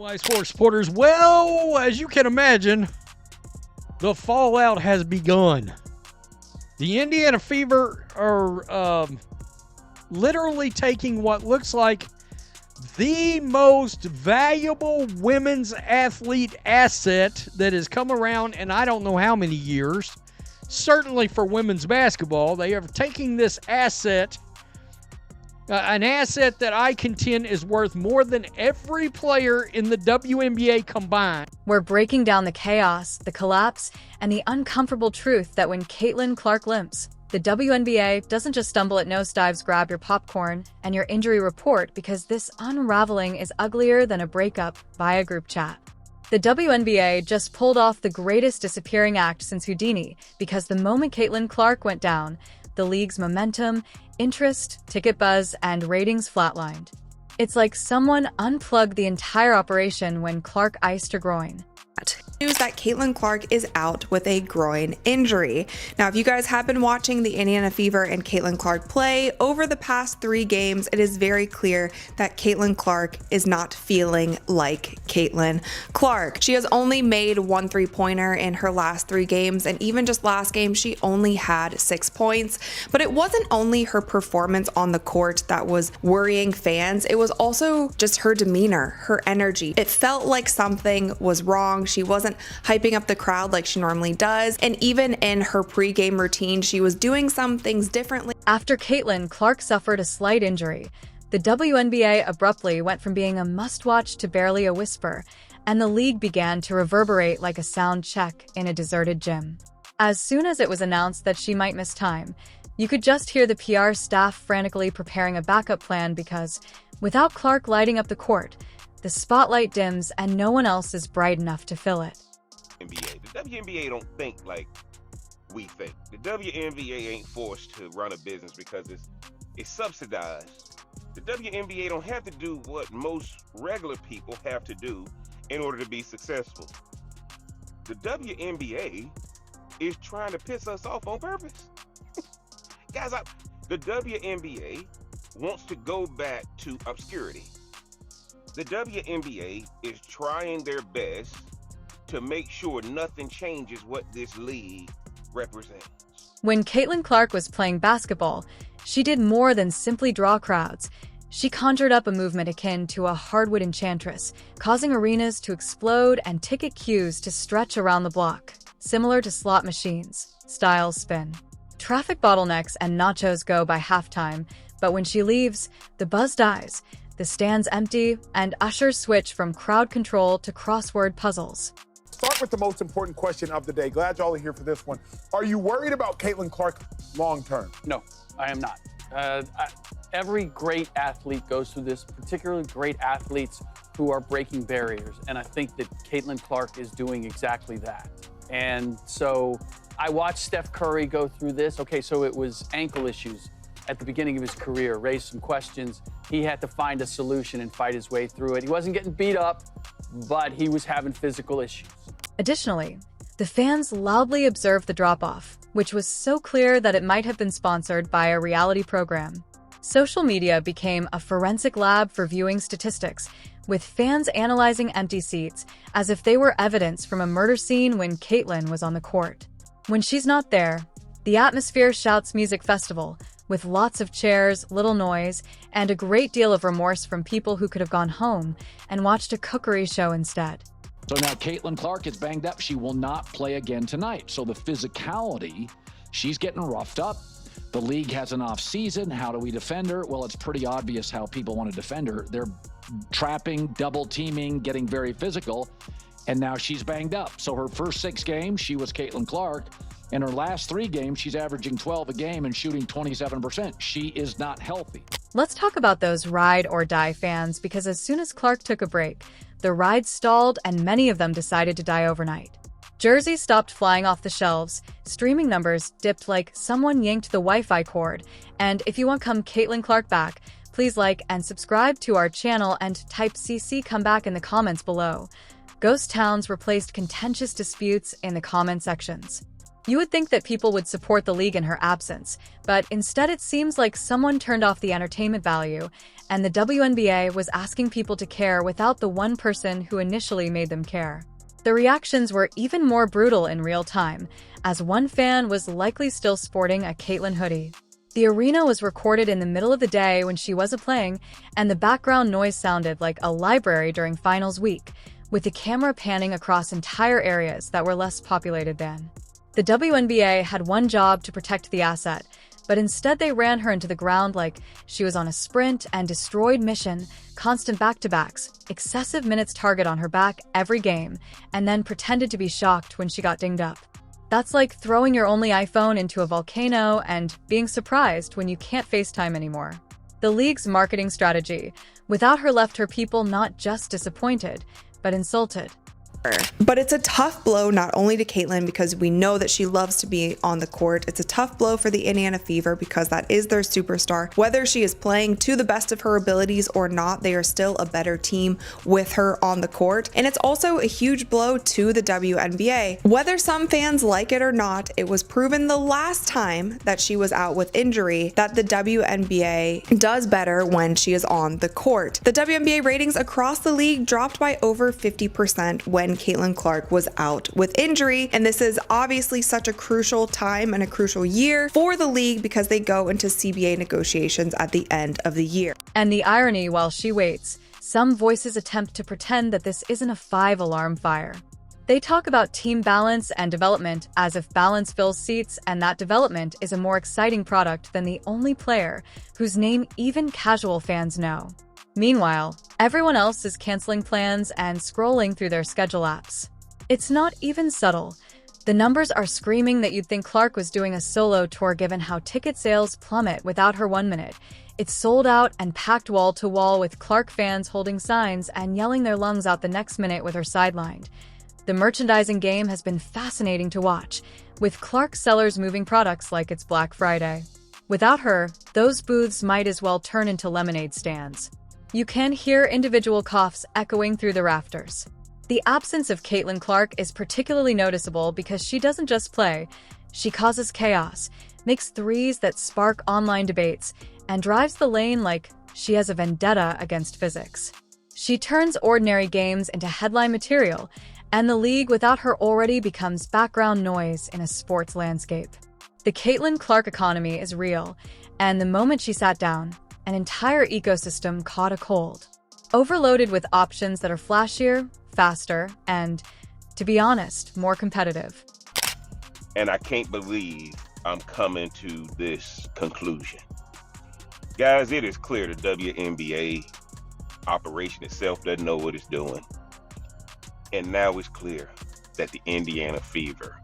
Wise Sports supporters, well, as you can imagine, the fallout has begun. The Indiana Fever are literally taking what looks like the most valuable women's athlete asset that has come around in I don't know how many years. Certainly for women's basketball, they are taking this asset, an asset that I contend is worth more than every player in the WNBA combined. We're breaking down the chaos, the collapse, and the uncomfortable truth that when Caitlin Clark limps, the WNBA doesn't just stumble at nosedives. Grab your popcorn and your injury report, because this unraveling is uglier than a breakup via group chat. The WNBA just pulled off the greatest disappearing act since Houdini, because the moment Caitlin Clark went down, the league's momentum, interest, ticket buzz, and ratings flatlined. It's like someone unplugged the entire operation when Clark iced her groin. News that Caitlin Clark is out with a groin injury. Now, if you guys have been watching the Indiana Fever and Caitlin Clark play over the past 3 games, it is very clear that Caitlin Clark is not feeling like Caitlin Clark. She has only made 1 3-pointer in her last 3 games, and even just last game, she only had 6 points. But it wasn't only her performance on the court that was worrying fans, it was also just her demeanor, her energy. It felt like something was wrong. She wasn't hyping up the crowd like she normally does, and even in her pre-game routine, she was doing some things differently. After Caitlin Clark suffered a slight injury, the WNBA abruptly went from being a must-watch to barely a whisper, and the league began to reverberate like a sound check in a deserted gym. As soon as it was announced that she might miss time, you could just hear the PR staff frantically preparing a backup plan, because without Clark lighting up the court, the spotlight dims and no one else is bright enough to fill it. The WNBA don't think like we think. The WNBA ain't forced to run a business because it's subsidized. The WNBA don't have to do what most regular people have to do in order to be successful. The WNBA is trying to piss us off on purpose. Guys, the WNBA wants to go back to obscurity. The WNBA is trying their best to make sure nothing changes what this league represents. When Caitlin Clark was playing basketball, she did more than simply draw crowds. She conjured up a movement akin to a hardwood enchantress, causing arenas to explode and ticket queues to stretch around the block, similar to slot machines. Styles spin. Traffic bottlenecks and nachos go by halftime, but when she leaves, the buzz dies. The stands empty, and ushers switch from crowd control to crossword puzzles. Start with the most important question of the day. Glad y'all are here for this one. Are you worried about Caitlin Clark long term? No, I am not. Every great athlete goes through this, particularly great athletes who are breaking barriers. And I think that Caitlin Clark is doing exactly that. And so I watched Steph Curry go through this. Okay, so it was ankle issues at the beginning of his career, raised some questions. He had to find a solution and fight his way through it. He wasn't getting beat up, but he was having physical issues. Additionally, the fans loudly observed the drop-off, which was so clear that it might have been sponsored by a reality program. Social media became a forensic lab for viewing statistics, with fans analyzing empty seats as if they were evidence from a murder scene when Caitlin was on the court. When she's not there, the atmosphere shouts music festival, with lots of chairs, little noise, and a great deal of remorse from people who could have gone home and watched a cookery show instead. So now Caitlin Clark is banged up. She will not play again tonight. So the physicality, she's getting roughed up. The league has an off season. How do we defend her? Well, it's pretty obvious how people want to defend her. They're trapping, double teaming, getting very physical. And now she's banged up. So her first 6 games, she was Caitlin Clark. In her last 3 games, she's averaging 12 a game and shooting 27%. She is not healthy. Let's talk about those ride or die fans, because as soon as Clark took a break, the ride stalled and many of them decided to die overnight. Jerseys stopped flying off the shelves, streaming numbers dipped like someone yanked the Wi-Fi cord, and if you want come Caitlin Clark back, please like and subscribe to our channel and type CC comeback in the comments below. Ghost towns replaced contentious disputes in the comment sections. You would think that people would support the league in her absence, but instead it seems like someone turned off the entertainment value, and the WNBA was asking people to care without the one person who initially made them care. The reactions were even more brutal in real time, as one fan was likely still sporting a Caitlyn hoodie. The arena was recorded in the middle of the day when she wasn't playing, and the background noise sounded like a library during finals week, with the camera panning across entire areas that were less populated than. The WNBA had one job to protect the asset, but instead they ran her into the ground like she was on a sprint and destroyed mission, constant back-to-backs, excessive minutes target on her back every game, and then pretended to be shocked when she got dinged up. That's like throwing your only iPhone into a volcano and being surprised when you can't FaceTime anymore. The league's marketing strategy, without her, left her people not just disappointed, but insulted. But it's a tough blow not only to Caitlyn because we know that she loves to be on the court. It's a tough blow for the Indiana Fever because that is their superstar. Whether she is playing to the best of her abilities or not, they are still a better team with her on the court. And it's also a huge blow to the WNBA. Whether some fans like it or not, it was proven the last time that she was out with injury that the WNBA does better when she is on the court. The WNBA ratings across the league dropped by over 50% when Caitlyn Clark was out with injury, and this is obviously such a crucial time and a crucial year for the league because they go into CBA negotiations at the end of the year. And the irony, while she waits, some voices attempt to pretend that this isn't a 5-alarm fire. They talk about team balance and development as if balance fills seats and that development is a more exciting product than the only player whose name even casual fans know. Meanwhile, everyone else is canceling plans and scrolling through their schedule apps. It's not even subtle. The numbers are screaming that you'd think Clark was doing a solo tour given how ticket sales plummet without her 1 minute. It's sold out and packed wall to wall with Clark fans holding signs and yelling their lungs out the next minute with her sidelined. The merchandising game has been fascinating to watch, with Clark sellers moving products like it's Black Friday. Without her, those booths might as well turn into lemonade stands. You can hear individual coughs echoing through the rafters. The absence of Caitlyn Clark is particularly noticeable because she doesn't just play, she causes chaos, makes threes that spark online debates, and drives the lane like she has a vendetta against physics. She turns ordinary games into headline material, and the league without her already becomes background noise in a sports landscape. The Caitlyn Clark economy is real, and the moment she sat down, an entire ecosystem caught a cold. Overloaded with options that are flashier, faster, and, to be honest, more competitive. And I can't believe I'm coming to this conclusion. Guys, it is clear the WNBA operation itself doesn't know what it's doing. And now it's clear that the Indiana Fever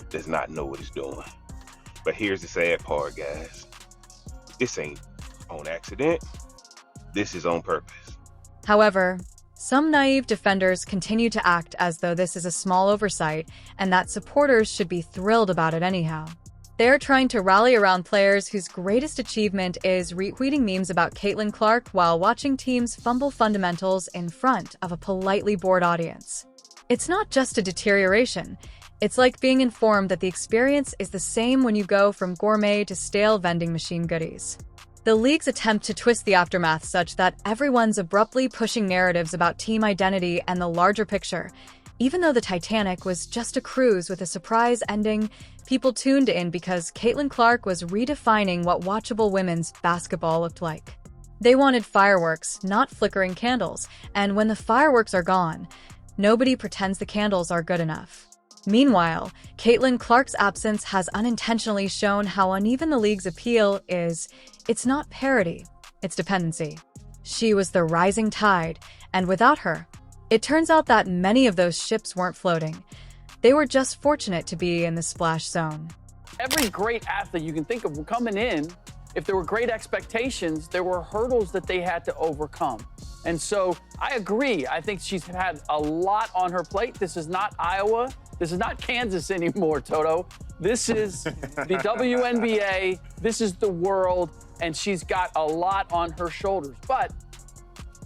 does not know what it's doing. But here's the sad part, guys. This ain't on accident. This is on purpose. However, some naive defenders continue to act as though this is a small oversight and that supporters should be thrilled about it anyhow. They're trying to rally around players whose greatest achievement is retweeting memes about Caitlyn Clark while watching teams fumble fundamentals in front of a politely bored audience. It's not just a deterioration. It's like being informed that the experience is the same when you go from gourmet to stale vending machine goodies. The league's attempt to twist the aftermath such that everyone's abruptly pushing narratives about team identity and the larger picture. Even though the Titanic was just a cruise with a surprise ending, people tuned in because Caitlyn Clark was redefining what watchable women's basketball looked like. They wanted fireworks, not flickering candles, and when the fireworks are gone, nobody pretends the candles are good enough. Meanwhile, Caitlyn Clark's absence has unintentionally shown how uneven the league's appeal is. It's not parity, it's dependency. She was the rising tide, and without her, it turns out that many of those ships weren't floating. They were just fortunate to be in the splash zone. Every great athlete you can think of coming in, if there were great expectations, there were hurdles that they had to overcome. And so I agree. I think she's had a lot on her plate. This is not Iowa. This is not Kansas anymore, Toto. This is the WNBA. This is the world. And she's got a lot on her shoulders. But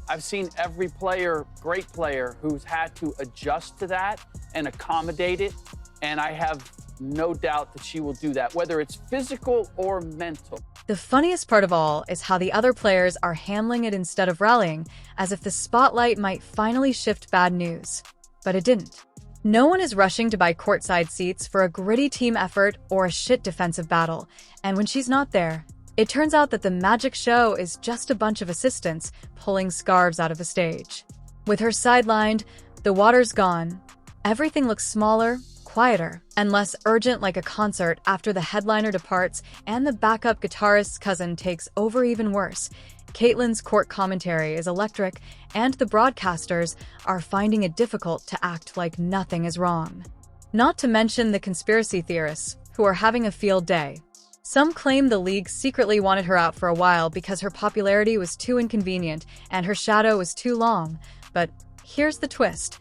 I've seen every player, great player, who's had to adjust to that and accommodate it. And I have no doubt that she will do that, whether it's physical or mental. The funniest part of all is how the other players are handling it instead of rallying, as if the spotlight might finally shift bad news. But it didn't. No one is rushing to buy courtside seats for a gritty team effort or a shit defensive battle, and when she's not there, it turns out that the magic show is just a bunch of assistants pulling scarves out of the stage. With her sidelined, the water's gone, everything looks smaller, quieter, and less urgent like a concert after the headliner departs and the backup guitarist's cousin takes over even worse. Caitlyn's court commentary is electric, and the broadcasters are finding it difficult to act like nothing is wrong. Not to mention the conspiracy theorists, who are having a field day. Some claim the league secretly wanted her out for a while because her popularity was too inconvenient and her shadow was too long. But here's the twist.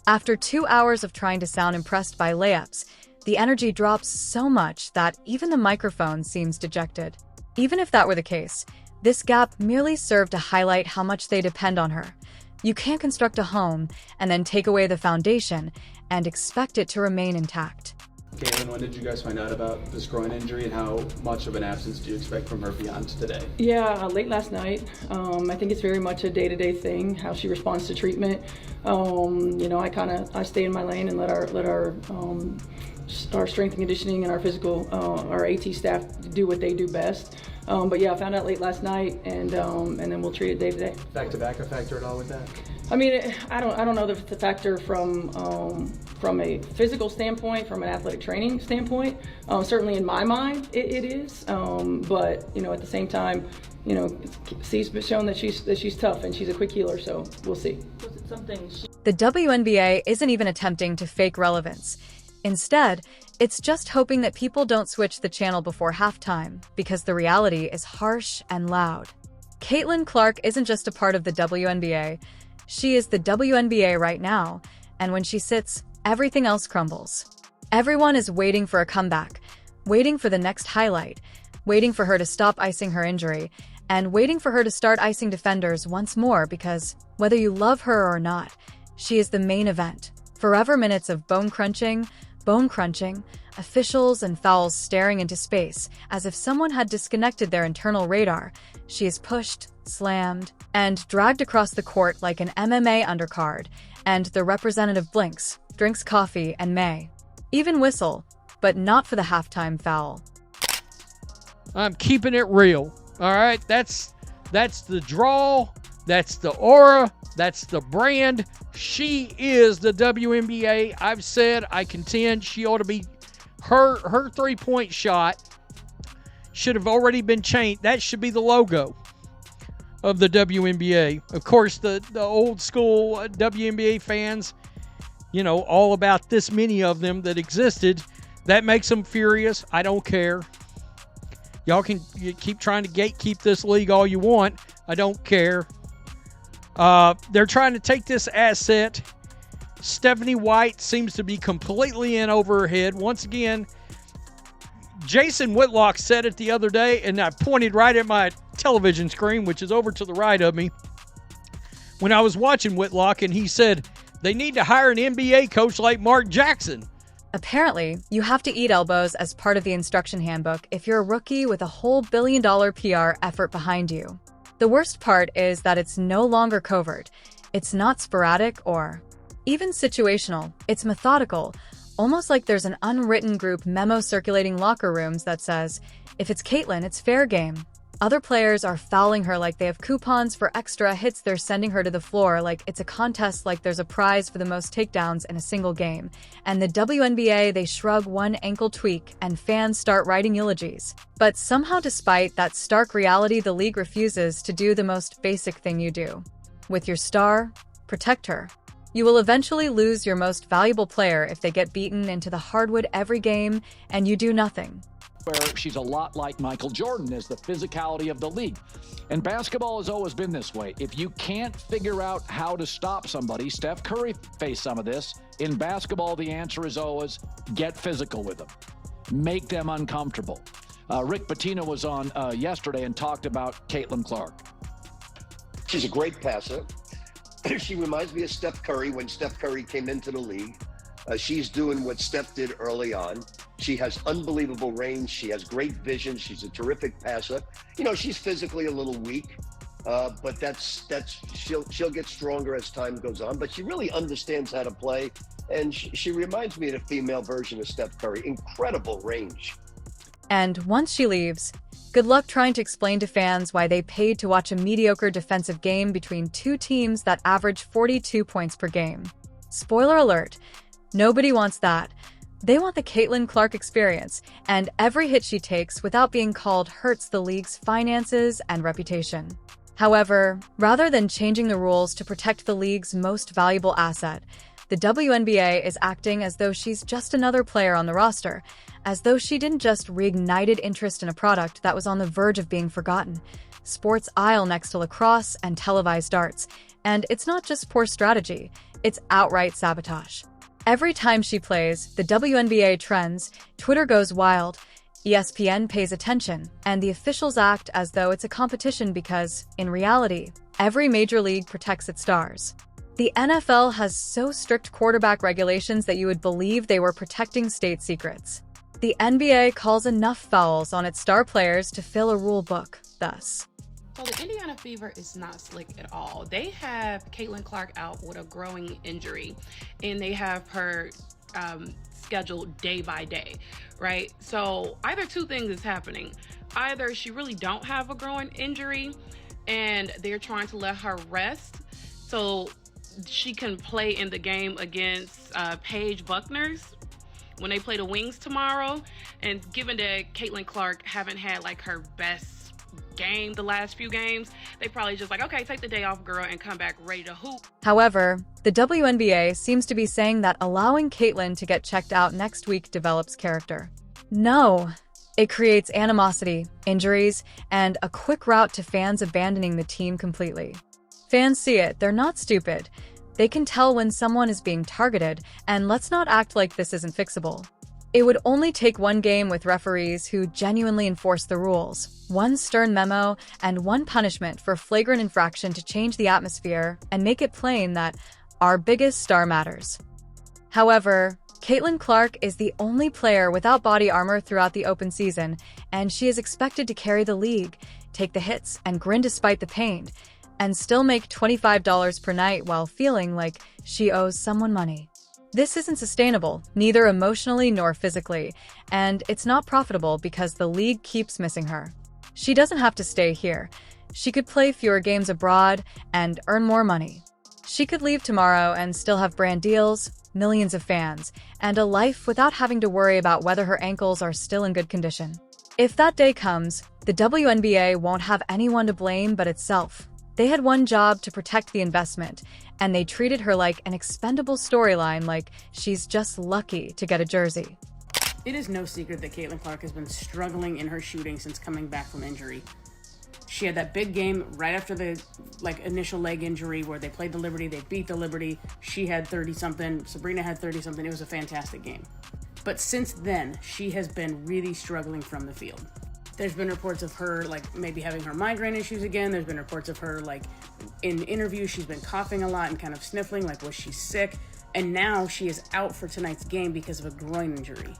After 2 hours of trying to sound impressed by layups, the energy drops so much that even the microphone seems dejected. Even if that were the case, this gap merely served to highlight how much they depend on her. You can't construct a home and then take away the foundation and expect it to remain intact. Caitlin, when did you guys find out about this groin injury, and how much of an absence do you expect from her beyond today? Yeah, late last night. I think it's very much a day-to-day thing, how she responds to treatment. I stay in my lane and let our strength and conditioning and our physical, our AT staff do what they do best. But yeah, I found out late last night, and then we'll treat it day to day. Back-to-back a factor at all with that? I mean, I don't know the factor from a physical standpoint, from an athletic training standpoint. Certainly in my mind, it is. But at the same time, C's shown that she's tough and she's a quick healer. So we'll see. Was it something? The WNBA isn't even attempting to fake relevance. Instead, it's just hoping that people don't switch the channel before halftime, because the reality is harsh and loud. Caitlin Clark isn't just a part of the WNBA. She is the WNBA right now, and when she sits, everything else crumbles. Everyone is waiting for a comeback, waiting for the next highlight, waiting for her to stop icing her injury, and waiting for her to start icing defenders once more, because whether you love her or not, she is the main event. Forever minutes of bone crunching, officials and fouls staring into space as if someone had disconnected their internal radar. She is pushed, slammed, and dragged across the court like an MMA undercard, and the representative blinks, drinks coffee, and may even whistle, but not for the halftime foul. I'm keeping it real. All right, that's the draw, that's the aura, that's the brand. She is the WNBA. I've said, I contend she ought to be, her three-point shot should have already been changed. That should be the logo of the WNBA. Of course, the old school WNBA fans, all about this many of them that existed, that makes them furious. I don't care. Y'all can keep trying to gatekeep this league all you want. I don't care. They're trying to take this asset. Stephanie White seems to be completely in over her head. Once again, Jason Whitlock said it the other day, and I pointed right at my television screen, which is over to the right of me, when I was watching Whitlock, and he said, they need to hire an NBA coach like Mark Jackson. Apparently, you have to eat elbows as part of the instruction handbook if you're a rookie with a whole billion-dollar PR effort behind you. The worst part is that it's no longer covert. It's not sporadic or even situational. It's methodical, almost like there's an unwritten group memo circulating locker rooms that says, if it's Caitlin, it's fair game. Other players are fouling her like they have coupons for extra hits. They're sending her to the floor like it's a contest, like there's a prize for the most takedowns in a single game. And the WNBA, they shrug one ankle tweak and fans start writing eulogies. But somehow, despite that stark reality, the league refuses to do the most basic thing you do. With your star, protect her. You will eventually lose your most valuable player if they get beaten into the hardwood every game and you do nothing. Where she's a lot like Michael Jordan is the physicality of the league. And basketball has always been this way. If you can't figure out how to stop somebody, Steph Curry faced some of this. In basketball, the answer is always get physical with them. Make them uncomfortable. Rick Pitino was on yesterday and talked about Caitlin Clark. She's a great passer. She reminds me of Steph Curry when Steph Curry came into the league. She's doing what Steph did early on. She has unbelievable range. She has great vision. She's a terrific passer. You know, she's physically a little weak, but she'll get stronger as time goes on. But she really understands how to play, and she reminds me of the female version of Steph Curry. Incredible range. And once she leaves, good luck trying to explain to fans why they paid to watch a mediocre defensive game between two teams that average 42 points per game. Spoiler alert, nobody wants that. They want the Caitlin Clark experience, and every hit she takes without being called hurts the league's finances and reputation. However, rather than changing the rules to protect the league's most valuable asset, the WNBA is acting as though she's just another player on the roster, as though she didn't just reignited interest in a product that was on the verge of being forgotten. Sports aisle next to lacrosse and televised darts. And it's not just poor strategy, it's outright sabotage. Every time she plays, the WNBA trends, Twitter goes wild, ESPN pays attention, and the officials act as though it's a competition because, in reality, every major league protects its stars. The NFL has so strict quarterback regulations that you would believe they were protecting state secrets. The NBA calls enough fouls on its star players to fill a rule book, thus. So the Indiana Fever is not slick at all. They have Caitlin Clark out with a growing injury, and they have her scheduled day by day, right? So either two things is happening. Either she really don't have a growing injury, and they're trying to let her rest so she can play in the game against Paige Buckner's when they play the Wings tomorrow. And given that Caitlin Clark haven't had like her best game the last few games, they probably just like, okay, take the day off, girl, and come back ready to hoop. However, the WNBA seems to be saying that allowing Caitlin to get checked out next week develops character. No, it creates animosity, injuries, and a quick route to fans abandoning the team completely. Fans see it, they're not stupid. They can tell when someone is being targeted, and let's not act like this isn't fixable. It would only take one game with referees who genuinely enforce the rules, one stern memo, and one punishment for flagrant infraction to change the atmosphere and make it plain that our biggest star matters. However, Caitlin Clark is the only player without body armor throughout the open season, and she is expected to carry the league, take the hits, and grin despite the pain, and still make $25 per night while feeling like she owes someone money. This isn't sustainable, neither emotionally nor physically, and it's not profitable because the league keeps missing her. She doesn't have to stay here. She could play fewer games abroad and earn more money. She could leave tomorrow and still have brand deals, millions of fans, and a life without having to worry about whether her ankles are still in good condition. If that day comes, the WNBA won't have anyone to blame but itself. They had one job to protect the investment, and they treated her like an expendable storyline, like she's just lucky to get a jersey. It is no secret that Caitlin Clark has been struggling in her shooting since coming back from injury. She had that big game right after the initial leg injury where they played the Liberty, they beat the Liberty. She had 30-something, Sabrina had 30-something. It was a fantastic game. But since then, she has been really struggling from the field. There's been reports of her maybe having her migraine issues again. There's been reports of her in interviews she's been coughing a lot and kind of sniffling, was she sick? And now she is out for tonight's game because of a groin injury.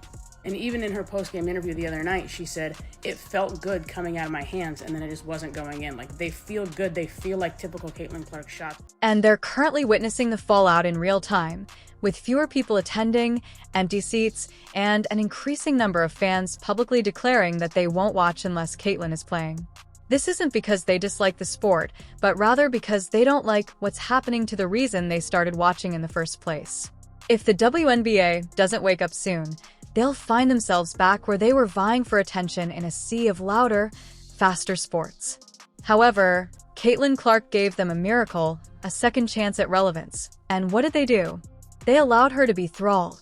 And even in her post-game interview the other night, she said, it felt good coming out of my hands and then it just wasn't going in. They feel good. They feel like typical Caitlin Clark shots. And they're currently witnessing the fallout in real time, with fewer people attending, empty seats, and an increasing number of fans publicly declaring that they won't watch unless Caitlin is playing. This isn't because they dislike the sport, but rather because they don't like what's happening to the reason they started watching in the first place. If the WNBA doesn't wake up soon, they'll find themselves back where they were vying for attention in a sea of louder, faster sports. However, Caitlin Clark gave them a miracle, a second chance at relevance. And what did they do? They allowed her to be thrall.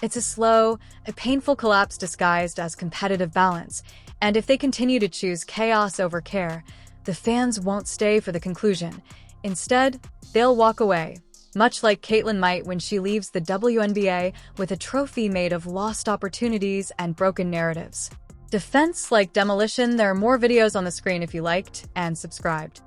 It's a slow, a painful collapse disguised as competitive balance. And if they continue to choose chaos over care, the fans won't stay for the conclusion. Instead, they'll walk away, much like Caitlin might when she leaves the WNBA with a trophy made of lost opportunities and broken narratives. Defense like demolition, there are more videos on the screen if you liked and subscribed.